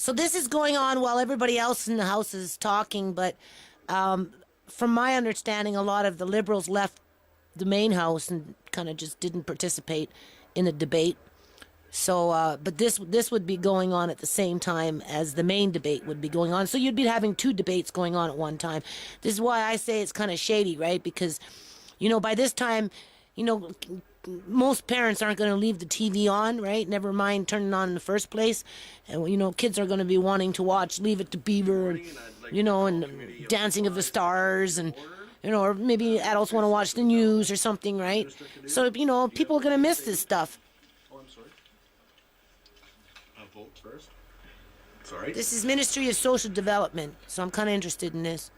So this is going on while everybody else in the House is talking, but from my understanding, a lot of the Liberals left the main House and kind of just didn't participate in the debate. So, but this would be going on at the same time as the main debate would be going on. So you'd be having two debates going on at one time. This is why I say it's kind of shady, right? Because, by this time, most parents aren't going to leave the TV on, right? Never mind turning it on in the first place. And, kids are going to be wanting to watch Leave It to Beaver, and Dancing of the Stars, and, or maybe adults want to watch the news or something, right? So, people are going to miss this stuff. Oh, I'm sorry. Vote first. Sorry. This is Ministry of Social Development, so I'm kind of interested in this.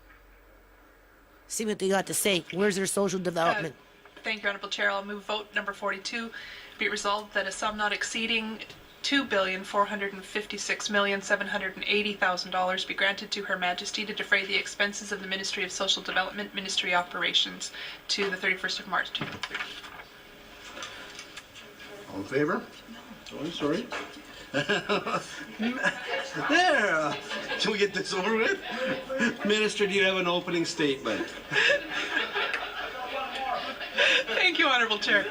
See what they got to say. Where's their social development? Thank you, Honourable Chair. I'll move vote number 42. Be it resolved that a sum not exceeding $2,456,780,000 be granted to Her Majesty to defray the expenses of the Ministry of Social Development Ministry operations to the 31st of March 2030. All in favor? Oh, I'm sorry. There. Shall we get this over with? Minister, do you have an opening statement? Thank you, Honourable Chair.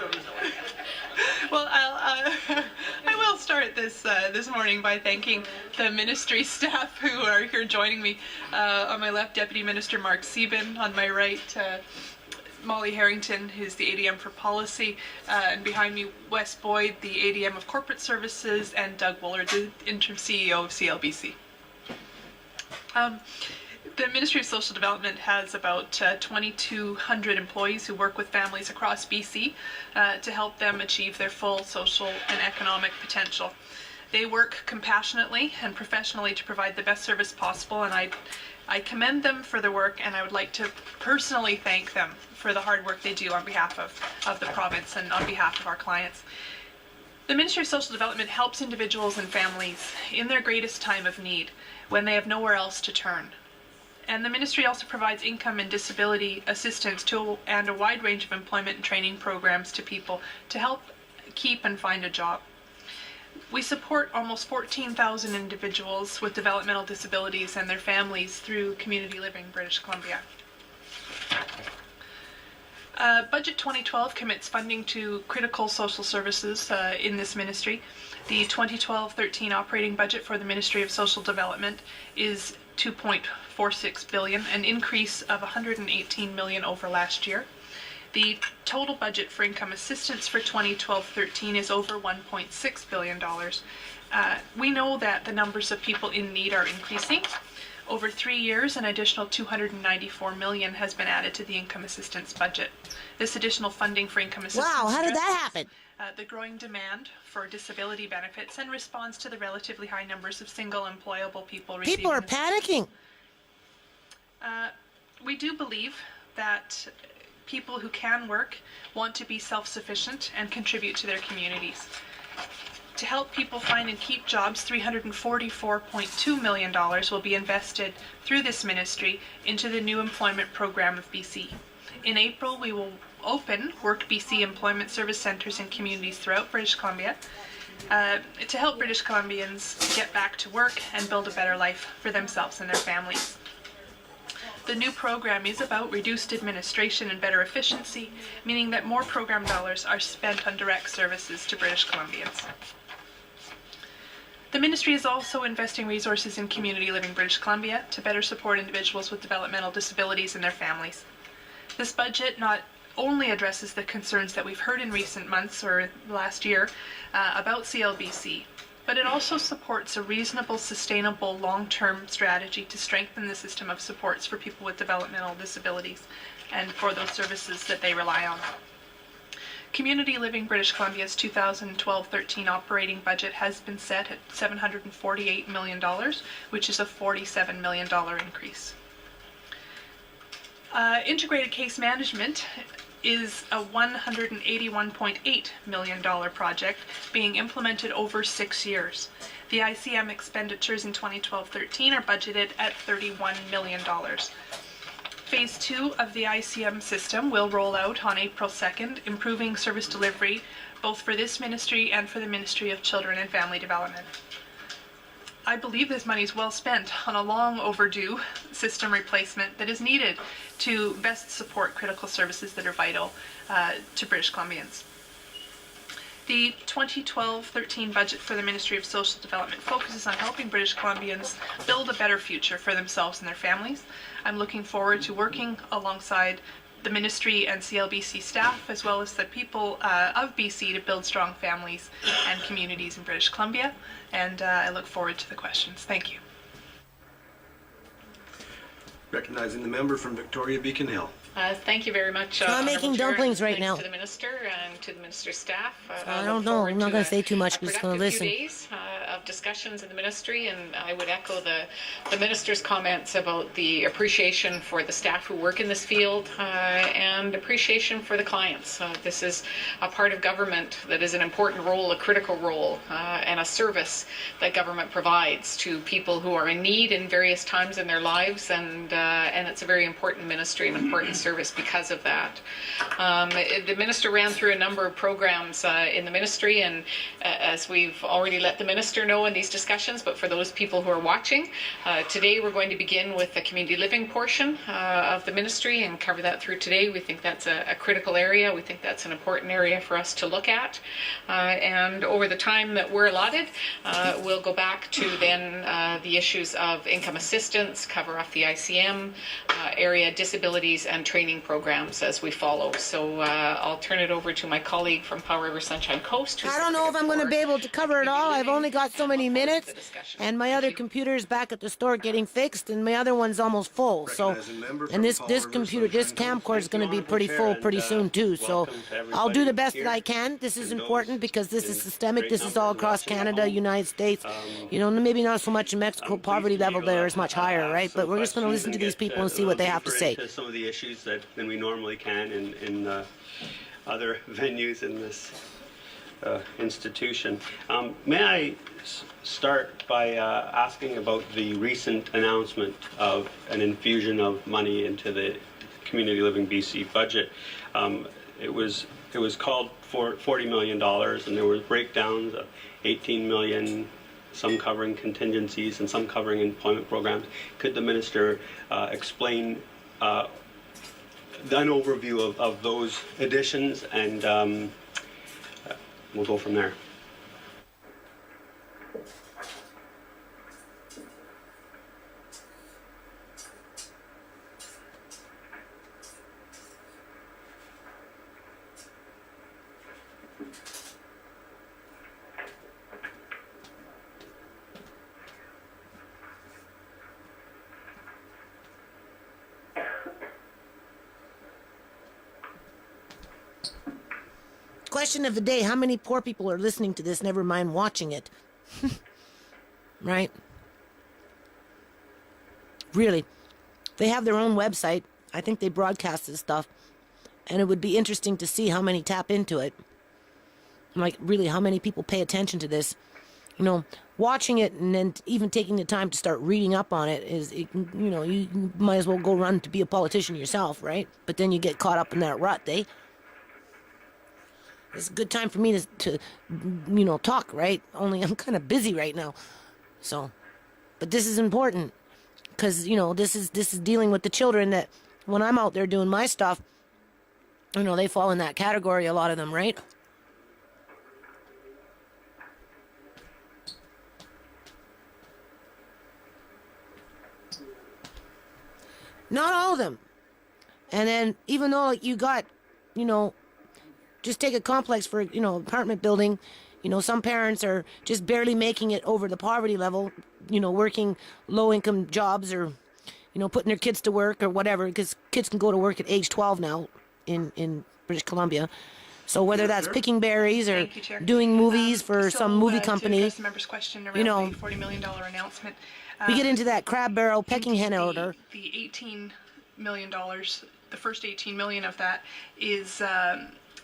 Well, I will start this morning by thanking the ministry staff who are here joining me. On my left, Deputy Minister Mark Sieben. On my right, Molly Harrington, who's the ADM for Policy, and behind me, Wes Boyd, the ADM of Corporate Services, and Doug Woolard, the interim CEO of CLBC. The Ministry of Social Development has about 2,200 employees who work with families across BC to help them achieve their full social and economic potential. They work compassionately and professionally to provide the best service possible, and I commend them for their work, and I would like to personally thank them for the hard work they do on behalf of the province and on behalf of our clients. The Ministry of Social Development helps individuals and families in their greatest time of need when they have nowhere else to turn. And the Ministry also provides income and disability assistance and a wide range of employment and training programs to people to help keep and find a job. We support almost 14,000 individuals with developmental disabilities and their families through Community Living British Columbia. Budget 2012 commits funding to critical social services in this ministry. The 2012-13 operating budget for the Ministry of Social Development is $2.46 billion, an increase of $118 million over last year. The total budget for income assistance for 2012-13 is over $1.6 billion. We know that the numbers of people in need are increasing. Over 3 years, an additional $294 million has been added to the income assistance budget. This additional funding for income assistance Wow, how did that happen? The growing demand for disability benefits and responds to the relatively high numbers of single employable people receiving. People are panicking. We do believe that people who can work want to be self-sufficient and contribute to their communities. To help people find and keep jobs, $344.2 million will be invested through this ministry into the new employment program of BC. In April, we will open Work BC employment service centres in communities throughout British Columbia to help British Columbians get back to work and build a better life for themselves and their families. The new program is about reduced administration and better efficiency, meaning that more program dollars are spent on direct services to British Columbians. The ministry is also investing resources in Community Living British Columbia to better support individuals with developmental disabilities and their families. This budget not only addresses the concerns that we've heard in recent months or last year about CLBC, but it also supports a reasonable, sustainable, long-term strategy to strengthen the system of supports for people with developmental disabilities and for those services that they rely on. Community Living British Columbia's 2012-13 operating budget has been set at $748 million, which is a $47 million increase. Integrated Case Management is a $181.8 million project being implemented over 6 years. The ICM expenditures in 2012-13 are budgeted at $31 million. Phase 2 of the ICM system will roll out on April 2nd, improving service delivery both for this ministry and for the Ministry of Children and Family Development. I believe this money is well spent on a long overdue system replacement that is needed to best support critical services that are vital to British Columbians. The 2012-13 budget for the Ministry of Social Development focuses on helping British Columbians build a better future for themselves and their families. I'm looking forward to working alongside the Ministry and CLBC staff, as well as the people of BC, to build strong families and communities in British Columbia. And I look forward to the questions. Thank you. Recognizing the member from Victoria Beacon Hill. Thank you very much. I'm making dumplings right now. To the minister and to the minister's staff. I don't know. I'm not going to say too much. I'm just going to listen. Few days of discussions in the ministry, and I would echo the minister's comments about the appreciation for the staff who work in this field and appreciation for the clients. This is a part of government that is an important role, a critical role, and a service that government provides to people who are in need in various times in their lives, and it's a very important ministry, an important service because of that. The minister ran through a number of programs in the ministry, and as we've already let the minister know in these discussions, but for those people who are watching, today we're going to begin with the community living portion of the ministry and cover that through today. We think that's a critical area. We think that's an important area for us to look at. And over the time that we're allotted, we'll go back to then the issues of income assistance, cover off the ICM area, disabilities, and training programs as we follow. So I'll turn it over to my colleague from Powell River Sunshine Coast. I don't know if I'm going to be able to cover it all. I've only got so many minutes, and my other computer is back at the store getting fixed, and my other one's almost full. So, and this computer, this camcorder is going to be pretty full pretty soon too. So, I'll do the best that I can. This is important because this is systemic. This is all across Canada, United States. You know, maybe not so much in Mexico. Poverty level there is much higher, right? But we're just going to listen to these people and see what they have to say. Some of the issues than we normally can in other venues in this institution. May I start by asking about the recent announcement of an infusion of money into the Community Living BC budget? It was called for $40 million, and there were breakdowns of $18 million, some covering contingencies and some covering employment programs. Could the minister explain an overview of those additions, and we'll go from there. Question of the day: how many poor people are listening to this, never mind watching it? Right? Really. They have their own website. I think they broadcast this stuff. And it would be interesting to see how many tap into it. Like, really, how many people pay attention to this? You know, watching it and then even taking the time to start reading up on it is, you know, you might as well go run to be a politician yourself, right? But then you get caught up in that rut, eh? It's a good time for me to you know, talk, right? Only I'm kind of busy right now. So, but this is important because, you know, this is dealing with the children that when I'm out there doing my stuff, you know, they fall in that category, a lot of them, right? Not all of them. And then even though you got, you know, just take a complex for, you know, apartment building. You know, some parents are just barely making it over the poverty level, you know, working low-income jobs or, you know, putting their kids to work or whatever, because kids can go to work at age 12 now in British Columbia. So whether that's picking berries or doing movies for some movie company, to address the member's question around you know, the $40 million announcement, we get into that crab barrel pecking hen order. The $18 million, the first $18 million of that is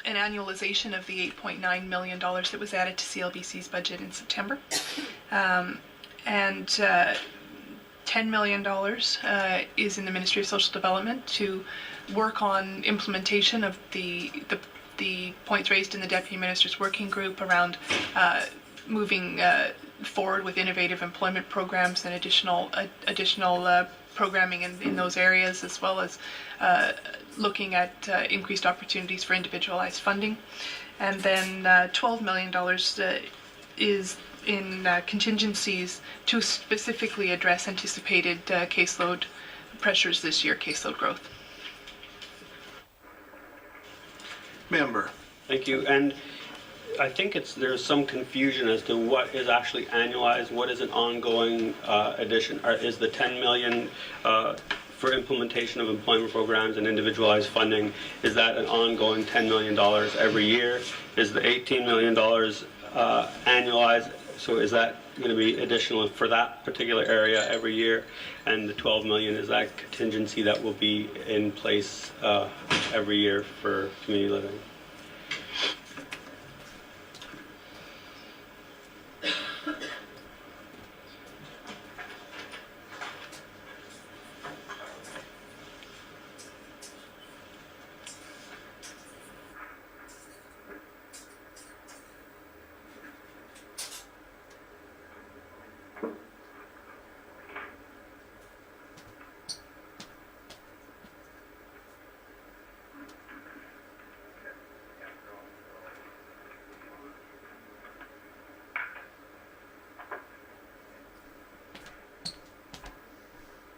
an annualization of the $8.9 million that was added to CLBC's budget in September. And $10 million is in the Ministry of Social Development to work on implementation of the points raised in the Deputy Minister's Working Group around moving forward with innovative employment programs and additional programming in those areas, as well as looking at increased opportunities for individualized funding. And then $12 million is in contingencies to specifically address anticipated caseload pressures this year, caseload growth. Member. Thank you. And I think there's some confusion as to what is actually annualized, what is an ongoing addition. Is the $10 million for implementation of employment programs and individualized funding, is that an ongoing $10 million every year? Is the $18 million annualized? So is that going to be additional for that particular area every year? And the $12 million, is that contingency that will be in place every year for community living?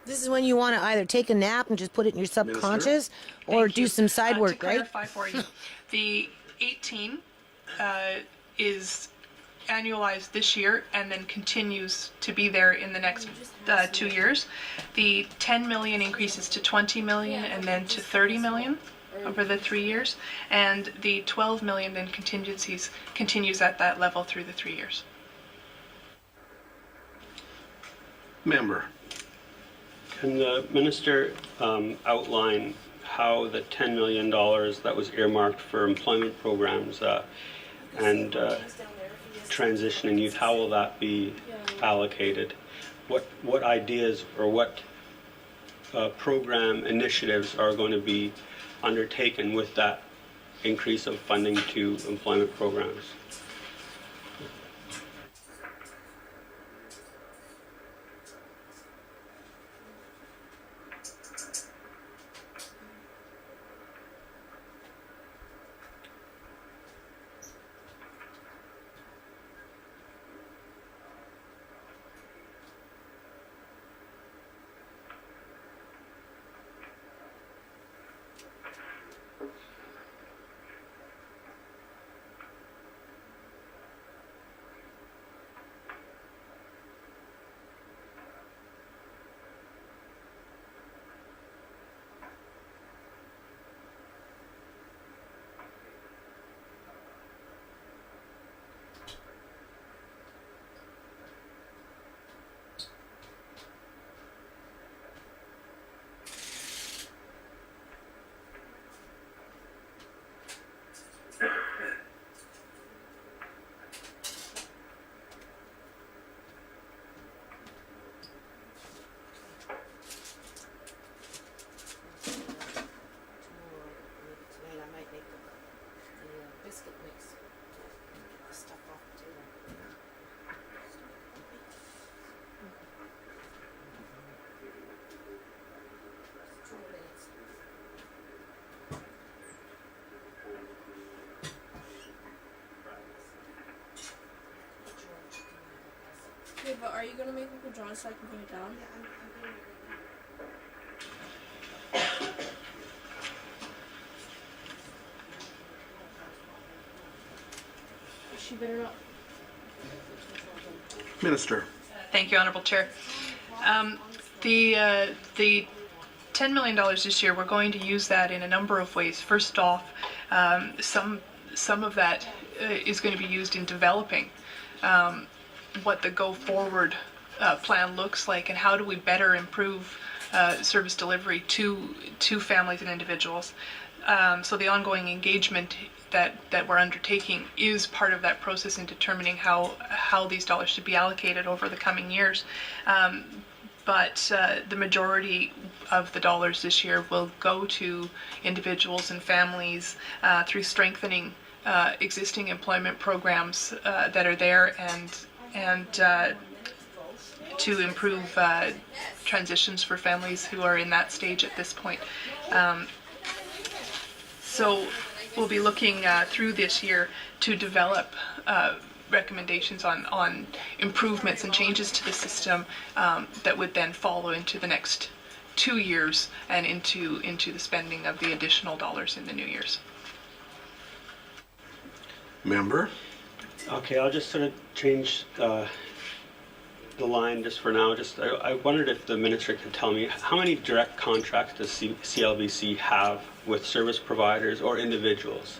This is when you want to either take a nap and just put it in your subconscious, or Thank do you. some side work, to right? clarify for you, the 18 is annualized this year and then continues to be there in the next 2 years. The 10 million increases to 20 million and then to 30 million over the 3 years, and the 12 million in contingencies continues at that level through the 3 years. Member. Can the minister outline how the $10 million that was earmarked for employment programs and transitioning youth, how will that be allocated? What ideas or what program initiatives are going to be undertaken with that increase of funding to employment programs? Okay, but are you gonna make Uncle John so I can put it down? Yeah, I'm doing it. She better not. Minister. Thank you, Honourable Chair. The $10 million this year, we're going to use that in a number of ways. First off, some of that is going to be used in developing what the go-forward plan looks like, and how do we better improve service delivery to families and individuals. So the ongoing engagement that we're undertaking is part of that process in determining how these dollars should be allocated over the coming years. But the majority of the dollars this year will go to individuals and families through strengthening existing employment programs that are there, and and to improve transitions for families who are in that stage at this point. So we'll be looking through this year to develop recommendations on improvements and changes to the system that would then follow into the next 2 years and into the spending of the additional dollars in the new years. Member? Okay, I'll just sort of change the line just for now. I wondered if the minister could tell me how many direct contracts does CLBC have with service providers or individuals?